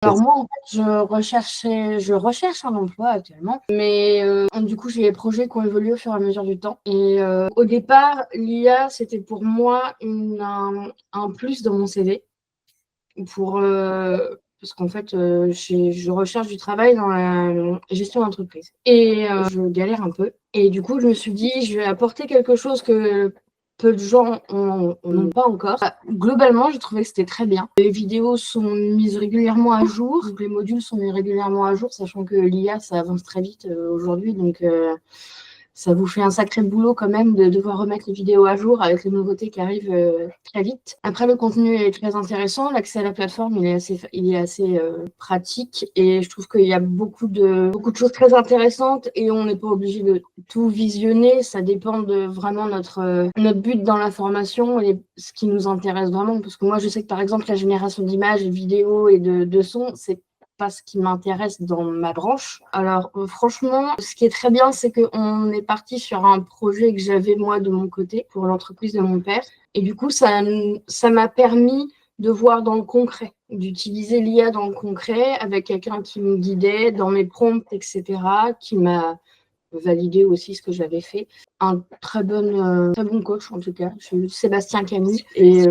Alors moi, en fait, je recherche un emploi actuellement, mais du coup, j'ai des projets qui ont évolué au fur et à mesure du temps. Et au départ, l'IA, c'était pour moi un plus dans mon CV, parce qu'en fait, je recherche du travail dans la gestion d'entreprise. Et je galère un peu. Et du coup, je me suis dit, je vais apporter quelque chose que peu de gens n'ont pas encore. Globalement, j'ai trouvé que c'était très bien. Les vidéos sont mises régulièrement à jour, donc les modules sont mis régulièrement à jour, sachant que l'IA, ça avance très vite aujourd'hui, donc ça vous fait un sacré boulot quand même de devoir remettre les vidéos à jour avec les nouveautés qui arrivent très vite. Après, le contenu est très intéressant. L'accès à la plateforme, il est assez pratique, et je trouve qu'il y a beaucoup de choses très intéressantes, et on n'est pas obligé de tout visionner. Ça dépend de vraiment notre but dans la formation et ce qui nous intéresse vraiment. Parce que moi, je sais que par exemple, la génération d'images, de vidéos et de sons, c'est pas ce qui m'intéresse dans ma branche. Alors franchement, ce qui est très bien, c'est qu'on est parti sur un projet que j'avais moi de mon côté pour l'entreprise de mon père. Et du coup, ça m'a permis de voir dans le concret, d'utiliser l'IA dans le concret avec quelqu'un qui me guidait dans mes prompts, etc., qui m'a validé aussi ce que j'avais fait. Un très bon coach, en tout cas, Sébastien Camille, et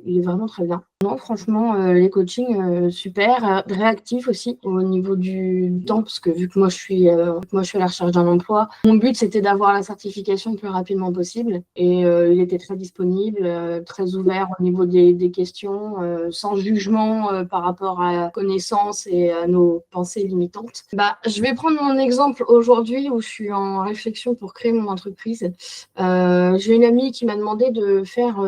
il est vraiment très bien. Non, franchement, les coachings, super. Réactifs aussi au niveau du temps, parce que vu que moi je suis à la recherche d'un emploi, mon but c'était d'avoir la certification le plus rapidement possible, et il était très disponible, très ouvert au niveau des questions, sans jugement par rapport à la connaissance et à nos pensées limitantes. Je vais prendre mon exemple aujourd'hui où je suis en réflexion pour créer mon entreprise. J'ai une amie qui m'a demandé de faire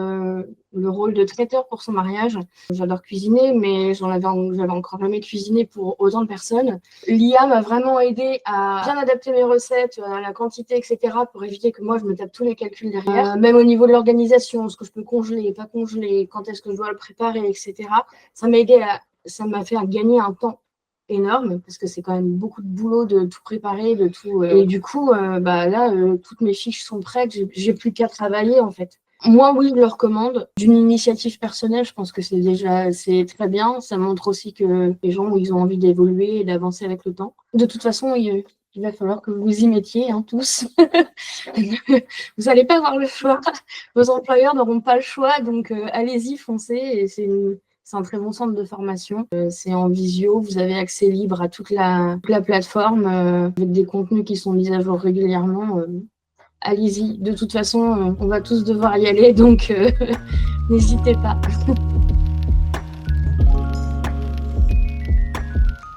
le rôle de traiteur pour son mariage. J'adore cuisiner, mais j'avais encore jamais cuisiné pour autant de personnes. L'IA m'a vraiment aidé à bien adapter mes recettes, à la quantité, etc., pour éviter que moi je me tape tous les calculs derrière. Même au niveau de l'organisation, ce que je peux congeler, pas congeler, quand est-ce que je dois le préparer, etc. Ça m'a fait gagner un temps énorme, parce que c'est quand même beaucoup de boulot de tout préparer, de tout. Et du coup, là, toutes mes fiches sont prêtes, j'ai plus qu'à travailler en fait. Moi, oui, je le recommande. D'une initiative personnelle, je pense que c'est très bien. Ça montre aussi que les gens, ils ont envie d'évoluer et d'avancer avec le temps. De toute façon, il va falloir que vous y mettiez, hein, tous. Vous n'allez pas avoir le choix. Vos employeurs n'auront pas le choix, donc allez-y, foncez. Et c'est un très bon centre de formation. C'est en visio, vous avez accès libre à toute la plateforme avec des contenus qui sont mis à jour régulièrement. Allez-y, de toute façon, on va tous devoir y aller, donc n'hésitez pas.